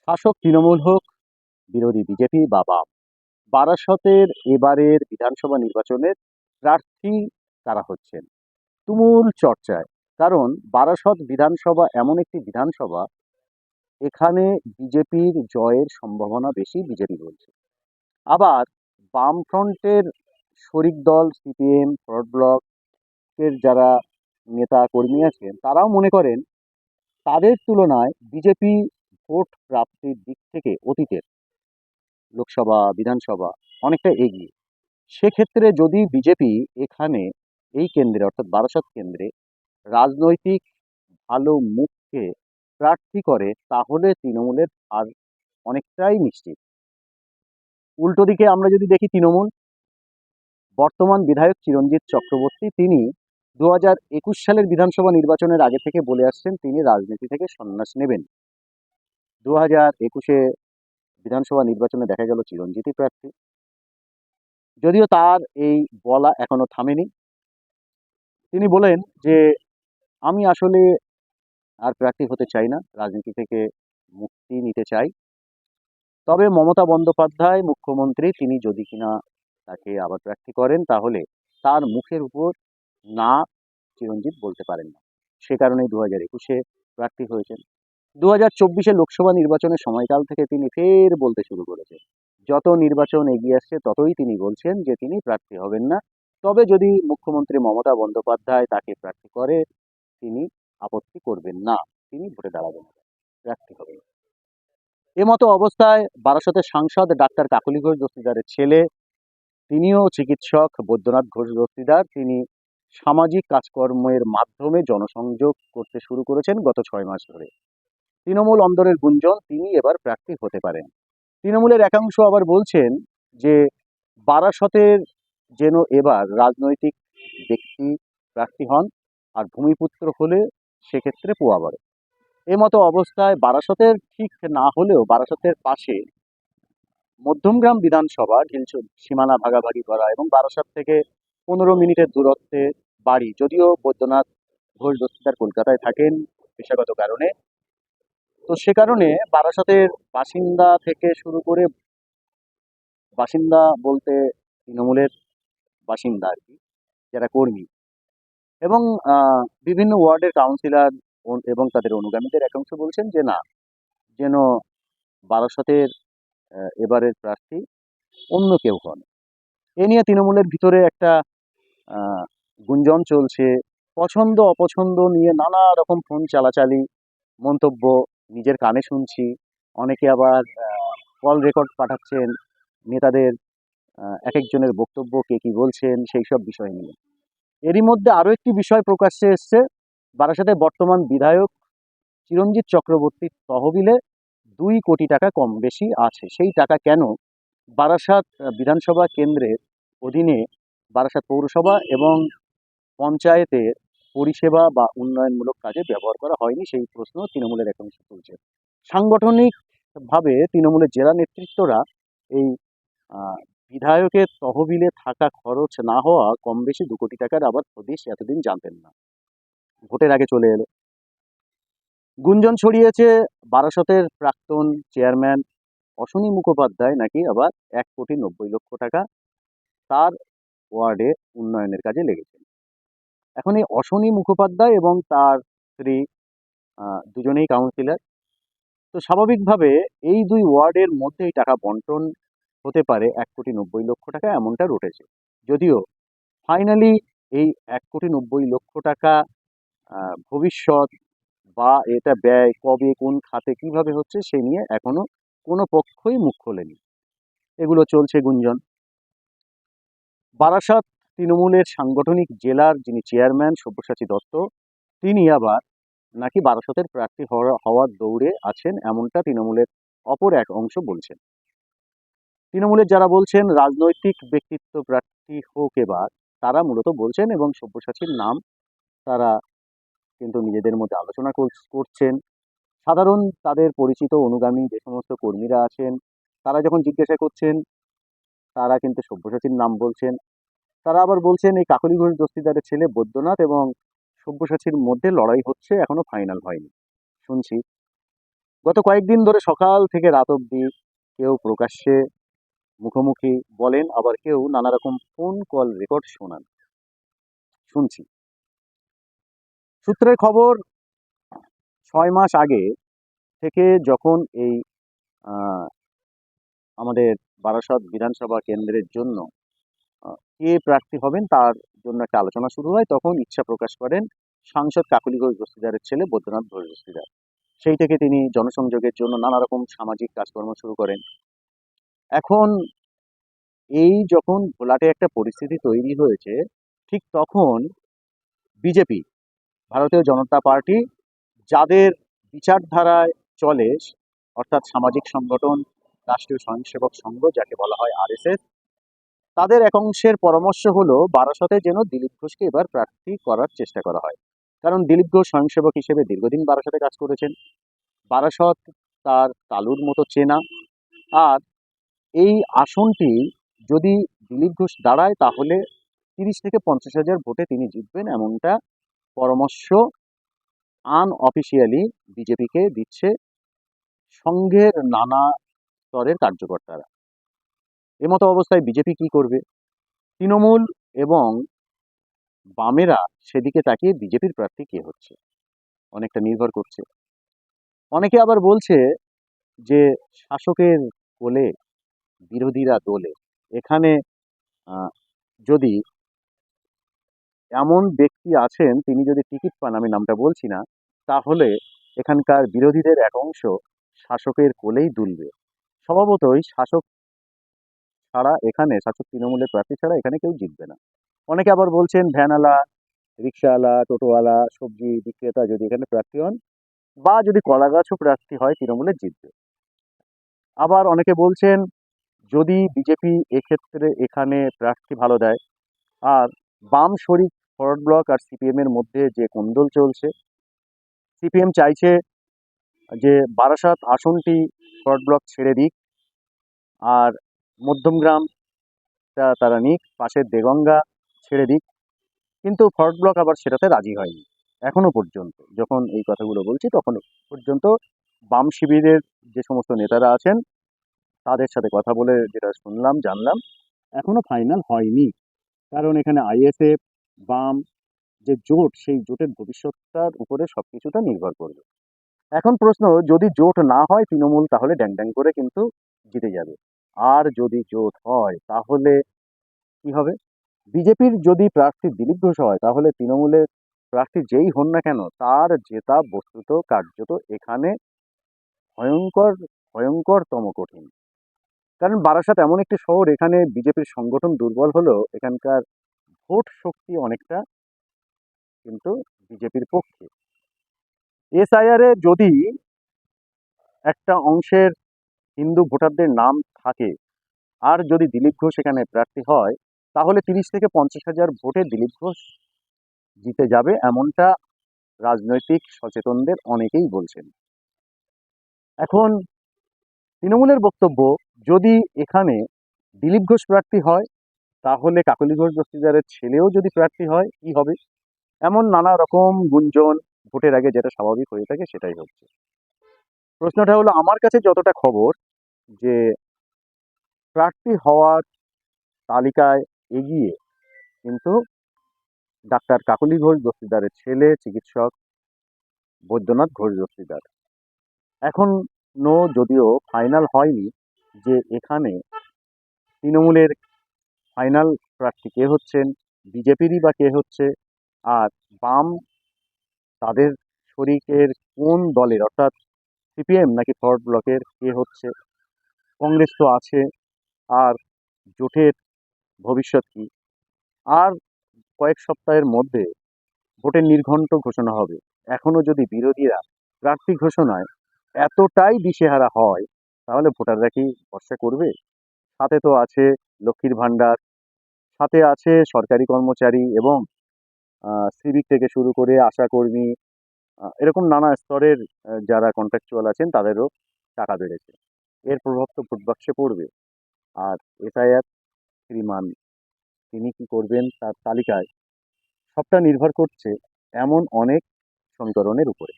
শাসক তৃণমূল হোক, বিরোধী বিজেপি বা বাম, বারাসতের এবারের বিধানসভা নির্বাচনের প্রার্থী কারা হচ্ছেন তুমুল চর্চায়। কারণ বারাসত বিধানসভা এমন একটি বিধানসভা, এখানে বিজেপির জয়ের সম্ভাবনা বেশি, বিজেপি বলছে। আবার বামফ্রন্টের শরিক দল সিপিএম, ফরওয়ার্ড ব্লকের যারা নেতা কর্মী আছেন, তারাও মনে করেন তাদের তুলনায় বিজেপি ভোট প্রাপ্তির দিক থেকে অতীতের লোকসভা, বিধানসভা অনেকটা এগিয়ে। সেক্ষেত্রে যদি বিজেপি এখানে এই কেন্দ্রে অর্থাৎ বারাসত কেন্দ্রে রাজনৈতিক ভালো মুখকে প্রার্থী করে, তাহলে তৃণমূলের আর অনেকটাই নিশ্চিত। উল্টো দিকে আমরা যদি দেখি, তৃণমূল বর্তমান বিধায়ক চিরঞ্জিত চক্রবর্তী, তিনি 2021 সালের বিধানসভা নির্বাচনের আগে থেকে বলে আসছেন তিনি রাজনীতি থেকে সন্ন্যাস নেবেন। 2021-এ বিধানসভা নির্বাচনে দেখা গেল চিরঞ্জিতই প্রার্থী। যদিও তার এই বলা এখনো থামেনি। তিনি বলেন যে আমি আসলে আর প্রার্থী হতে চাই না, রাজনীতি থেকে মুক্তি নিতে চাই। তবে মমতা বন্দ্যোপাধ্যায় মুখ্যমন্ত্রী, তিনি যদি কিনা তাকে আবার প্রার্থী করেন, তাহলে তার মুখের উপর না চিরঞ্জিত বলতে পারেন না। সে কারণেই 2021-এ প্রার্থী হয়েছেন। 2024-এ লোকসভা নির্বাচনের সময়কাল থেকে তিনি ফের বলতে শুরু করেছেন। যত নির্বাচন এগিয়ে আসছে ততই তিনি বলছেন যে তিনি প্রার্থী হবেন না। তবে যদি মুখ্যমন্ত্রী মমতা বন্দ্যোপাধ্যায় তাকে প্রার্থী করে, তিনি আপত্তি করবেন না, তিনি ভোটে দাঁড়াবেন না, প্রার্থী হবেন। এমতো অবস্থায় বারাসতের সাংসদ ডাক্তার কাকলি ঘোষ দস্তিদারের ছেলে, তিনিও চিকিৎসক, বৈদ্যনাথ ঘোষ দস্তিদার, তিনি সামাজিক কাজকর্মের মাধ্যমে জনসংযোগ করতে শুরু করেছেন গত 6 মাস ধরে। তৃণমূল অন্দরের গুঞ্জন তিনি এবার প্রার্থী হতে পারেন। তৃণমূলের একাংশ আবার বলছেন যে বারাসতের যেন এবার রাজনৈতিক ব্যক্তি প্রার্থী হন, আর ভূমিপুত্র হলে সেক্ষেত্রে পোয়াবড়। এমতো অবস্থায় বারাসতের ঠিক না হলেও বারাসতের পাশে মধ্যমগ্রাম বিধানসভা, ঢিলছু সীমানা ভাগাভাগি করা এবং বারাসত থেকে 15 মিনিটের দূরত্বে বাড়ি, যদিও বৈদ্যনাথ ঘোষ দস্তিদার কলকাতায় থাকেন পেশাগত কারণে। তো সে কারণে বারাসতের বাসিন্দা থেকে শুরু করে, বাসিন্দা বলতে তৃণমূলের বাসিন্দা আর কি, যারা কর্মী এবং বিভিন্ন ওয়ার্ডের কাউন্সিলর এবং তাদের অনুগামীদের একাংশ বলছেন যে না, যেন বারাসতের এবারের প্রার্থী অন্য কেউ হন। এ নিয়ে তৃণমূলের ভিতরে একটা গুঞ্জন চলছে। পছন্দ অপছন্দ নিয়ে নানা রকম ফোন চালাচালি, মন্তব্য নিজের কানে শুনছি। অনেকে আবার কল রেকর্ড পাঠাচ্ছেন নেতাদের, এক একজনের বক্তব্য কে কি বলছেন সেই সব বিষয় নিয়ে। এরই মধ্যে আরও একটি বিষয় প্রকাশ্যে এসছে। বারাসাতের বর্তমান বিধায়ক চিরঞ্জিত চক্রবর্তীর তহবিলে 2 কোটি টাকা কম বেশি আছে। সেই টাকা কেন বারাসাত বিধানসভা কেন্দ্রের অধীনে বারাসাত পৌরসভা এবং পঞ্চায়েতের পরিষেবা বা উন্নয়নমূলক কাজে ব্যবহার করা হয়নি, সেই প্রশ্ন তৃণমূলের একাংশ তুলছে। সাংগঠনিকভাবে তৃণমূলের জেলা নেতৃত্বরা এই বিধায়কের তহবিলে থাকা খরচ না হওয়া কম বেশি 2 কোটি টাকার আবার হদিশ এতদিন জানতেন না, ভোটের আগে চলে এলো। গুঞ্জন ছড়িয়েছে বারাসতের প্রাক্তন চেয়ারম্যান অশ্বনী মুখোপাধ্যায় নাকি আবার 1,90,00,000 টাকা তার ওয়ার্ডে উন্নয়নের কাজে লেগেছেন। এখন এই অশ্বনী মুখোপাধ্যায় এবং তার স্ত্রী দুজনেই কাউন্সিলর। তো স্বাভাবিকভাবে এই দুই ওয়ার্ডের মধ্যেই টাকা বন্টন হতে পারে 1,90,00,000 টাকা, এমনটা রটেছে। যদিও ফাইনালি এই 1,90,00,000 টাকা ভবিষ্যৎ বা এটা ব্যয় কবে, কোন খাতে, কিভাবে হচ্ছে সে নিয়ে এখনো কোনো পক্ষই মুখ খোলেনি। এগুলো চলছে গুঞ্জন। বারাসাত তৃণমূলের সাংগঠনিক জেলার যিনি চেয়ারম্যান সব্যসাচী দত্ত, তিনি আবার নাকি বারাসতের প্রার্থী হওয়ার দৌড়ে আছেন, এমনটা তৃণমূলের অপর এক অংশ বলছেন। তৃণমূলের যারা বলছেন রাজনৈতিক ব্যক্তিত্ব প্রার্থী হোক এবার, তারা মূলত বলছেন এবং সব্যসাচীর নাম তারা কিন্তু নিজেদের মধ্যে আলোচনা করছেন। সাধারণ তাদের পরিচিত অনুগামী যে সমস্ত কর্মীরা আছেন, তারা যখন জিজ্ঞাসা করছেন, তারা কিন্তু সব্যসাচীর নাম বলছেন। তারা আবার বলছেন এই কাকলি ঘোষ দস্তিদারের ছেলে বৈদ্যনাথ এবং সব্যসাচীর মধ্যে লড়াই হচ্ছে, এখনো ফাইনাল হয়নি, শুনছি। গত কয়েকদিন ধরে সকাল থেকে রাত অবধি কেউ প্রকাশ্যে মুখোমুখি বলেন, আবার কেউ নানা রকম ফোন কল রেকর্ড শুনছি। সূত্রের খবর, 6 মাস আগে থেকে যখন এই আহ, আমাদের বারাসত বিধানসভা কেন্দ্রের জন্য কে প্রার্থী হবেন তার জন্য একটা আলোচনা শুরু হয়, তখন ইচ্ছা প্রকাশ করেন সাংসদ কাকলি ঘোষ দস্তিদারের ছেলে বৈদ্যনাথ ঘোষ দস্তিদার। সেই থেকে তিনি জনসংযোগের জন্য নানা রকম সামাজিক কাজকর্ম শুরু করেন। এখন এই যখন ঘোলাটে একটা পরিস্থিতি তৈরি হয়েছে, ঠিক তখন বিজেপি, ভারতীয় জনতা পার্টি, যাদের বিচারধারায় চলে, অর্থাৎ সামাজিক সংগঠন রাষ্ট্রীয় স্বয়ংসেবক সংঘ যাকে বলা হয় আরএসএস, তাদের এক অংশের পরামর্শ হলো বারাসতে যেন দিলীপ ঘোষকে এবার প্রার্থী করার চেষ্টা করা হয়। কারণ দিলীপ ঘোষ স্বয়ংসেবক হিসেবে দীর্ঘদিন বারাসতে কাজ করেছেন, বারাসত তার তালুর মতো চেনা। আর এই আসনটি যদি দিলীপ ঘোষ দাঁড়ায় তাহলে 30 থেকে 50 হাজার ভোটে তিনি জিতবেন, এমনটা পরামর্শ আনঅফিসিয়ালি বিজেপিকে দিচ্ছে সংঘের নানা স্তরের কার্যকর্তারা। এমতো অবস্থায় বিজেপি কি করবে? তৃণমূল এবং বামেরা সেদিকে তাকিয়ে বিজেপির প্রার্থী কে হচ্ছে অনেকটা নির্ভর করছে। অনেকে আবার বলছে যে শাসকের কোলে বিরোধীরা দোলে। এখানে যদি এমন ব্যক্তি আছেন তিনি যদি টিকিট পান, আমি নামটা বলছি না, তাহলে এখানকার বিরোধীদের এক অংশ শাসকের কোলেই দুলবে। স্বভাবতই শাসক তৃণমূলের প্রার্থী ছাড়া এখানে কেউ জিতবে না। অনেকে আবার বলছেন ভ্যানওয়ালা, রিক্সাওয়ালা, টোটোওয়ালা, সবজি বিক্রেতা যদি এখানে প্রার্থী হন, বা যদি কলাগাছও প্রার্থী হয়, তৃণমূলের জিতবে। আবার অনেকে বলছেন যদি বিজেপি এক্ষেত্রে এখানে প্রার্থী ভালো দেয়, আর বাম শরিক ফরওয়ার্ড ব্লক আর সিপিএম এর মধ্যে যে কোন্দল চলছে, সিপিএম চাইছে যে বারাসাত আসনটি ফরওয়ার্ড ব্লক ছেড়ে দিক আর মধ্যমগ্রামটা তারা নিক, পাশের দেগঙ্গা ছেড়ে দিক। কিন্তু ফরওয়ার্ড ব্লক আবার সেটাতে রাজি হয়নি এখনো পর্যন্ত। যখন এই কথাগুলো বলছি তখন পর্যন্ত বাম শিবিরের যে সমস্ত নেতারা আছেন তাদের সাথে কথা বলে যেটা শুনলাম জানলাম, এখনো ফাইনাল হয়নি। কারণ এখানে আইএসএফ বাম যে জোট, সেই জোটের ভবিষ্যৎটার উপরে সবকিছুটা নির্ভর করবে। এখন প্রশ্ন, যদি জোট না হয় তৃণমূল তাহলে ড্যাং ড্যাং করে কিন্তু জিতে যাবে। আর যদি জোট হয় তাহলে কি হবে? বিজেপির যদি প্রার্থী দিলীপ ঘোষ হয় তাহলে তৃণমূলের প্রার্থী যেই হন না কেন তার জেতা বস্তুত কার্যত এখানে ভয়ঙ্কর ভয়ঙ্করতম কঠিন। কারণ বারাসাত এমন একটি শহর, এখানে বিজেপির সংগঠন দুর্বল হলেও এখানকার ভোট শক্তি অনেকটা কিন্তু বিজেপির পক্ষে। এসআইআর এ যদি একটা অংশের হিন্দু ভোটারদের নাম থাকে, আর যদি দিলীপ ঘোষ এখানে প্রার্থী হয়, তাহলে 30 থেকে 50 হাজার ভোটে দিলীপ ঘোষ জিতে যাবে, এমনটা রাজনৈতিক সচেতনদের অনেকেই বলছেন। এখন তৃণমূলের বক্তব্য, যদি এখানে দিলীপ ঘোষ প্রার্থী হয় তাহলে কাকলি ঘোষ দস্তিদারের ছেলেও যদি প্রার্থী হয় কি হবে? এমন নানা রকম গুঞ্জন ভোটের আগে যেটা স্বাভাবিক হয়ে থাকে সেটাই হচ্ছে। প্রশ্নটা হলো, আমার কাছে যতটা খবর, যে প্রার্থী হওয়ার তালিকায় এগিয়ে কিন্তু ডাক্তার কাকলি ঘোষ দস্তিদারের ছেলে চিকিৎসক বৈদ্যনাথ ঘোষ দস্তিদার। এখনো যদিও ফাইনাল হয়নি যে এখানে তৃণমূলের ফাইনাল প্রার্থী কে হচ্ছেন, বিজেপিরই বা কে হচ্ছে, আর বাম তাদের শরিকের কোন দলের, অর্থাৎ সিপিএম নাকি ফরওয়ার্ড ব্লকের কে হচ্ছে, কংগ্রেস তো আছে, আর জোটের ভবিষ্যৎ কি? আর কয়েক সপ্তাহের মধ্যে ভোটের নির্ঘণ্ট ঘোষণা হবে। এখনো যদি বিরোধীরা প্রার্থী ঘোষণায় এতটাই দিশেহারা হয় তাহলে ভোটাররা কি ভরসা করবে? সাথে তো আছে লক্ষ্মীর ভাণ্ডার, সাথে আছে সরকারি কর্মচারী এবং সিভিক থেকে শুরু করে আশাকর্মী, এরকম নানা স্তরের যারা কন্ট্রাকচুয়াল আছেন তাদেরও টাকা বেড়েছে। এর প্রভাব তো ভোট বাক্সে পড়বে। আর এসআইআর শ্রীমান তিনি কি করবেন তার তালিকায় সবটা নির্ভর করছে এমন অনেক সমীকরণের উপরে।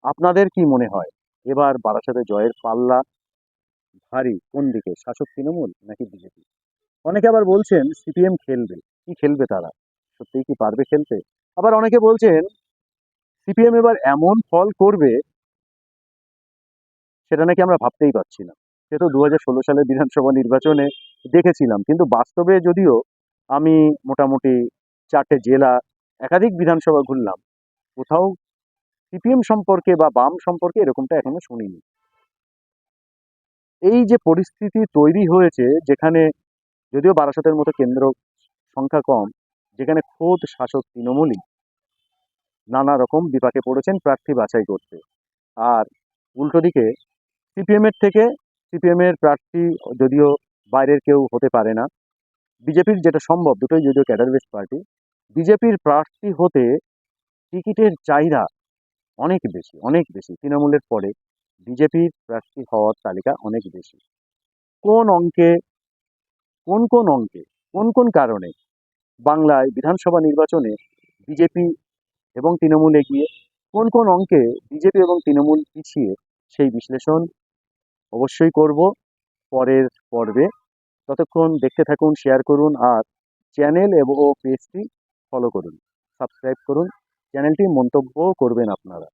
আপনাদের কি মনে হয়? এবার বারাসাতে জয়ের পাল্লা ভারী কোন দিকে, শাসক তৃণমূল নাকি বিজেপি? অনেকে আবার বলছেন সিপিএম খেলবে। কি খেলবে তারা? সত্যিই কি পারবে খেলতে? আবার অনেকে বলছেন সিপিএম এবার এমন ফল করবে সেটা নাকি আমরা ভাবতেই পারছি না। সে তো 2016 সালের বিধানসভা নির্বাচনে দেখেছিলাম, কিন্তু বাস্তবে যদিও আমি মোটামুটি 4টে জেলা, একাধিক বিধানসভা ঘুরলাম, কোথাও সিপিএম সম্পর্কে বা বাম সম্পর্কে এরকমটা এখনো শুনিনি। এই যে পরিস্থিতি তৈরি হয়েছে, যেখানে যদিও বারাসতের মতো কেন্দ্র সংখ্যা কম, যেখানে খোদ শাসক তৃণমূলই নানা রকম বিপাকে পড়েছেন প্রার্থী বাছাই করতে, আর উল্টো দিকে সিপিএম এর থেকে, সিপিএম এর প্রার্থী যদিও বাইরের কেউ হতে পারে না, বিজেপির যেটা সম্ভব, দুটোই যদিও ক্যাডার বেস পার্টি, বিজেপির প্রার্থী হতে টিকিটের চাহিদা অনেক বেশি, অনেক বেশি। তৃণমূলের পরে বিজেপির প্রার্থী হওয়ার তালিকা অনেক বেশি। কোন অঙ্কে, কোন অঙ্কে, কোন কারণে বাংলায় বিধানসভা নির্বাচনে বিজেপি এবং তৃণমূল এগিয়ে, কোন অঙ্কে বিজেপি এবং তৃণমূল পিছিয়ে, সেই বিশ্লেষণ অবশ্যই করব পরের পর্বে। ততক্ষণ দেখতে থাকুন, শেয়ার করুন, আর চ্যানেল এবং পেজটি ফলো করুন, সাবস্ক্রাইব করুন চ্যানেলটি, মন্তব্য করবেন আপনারা।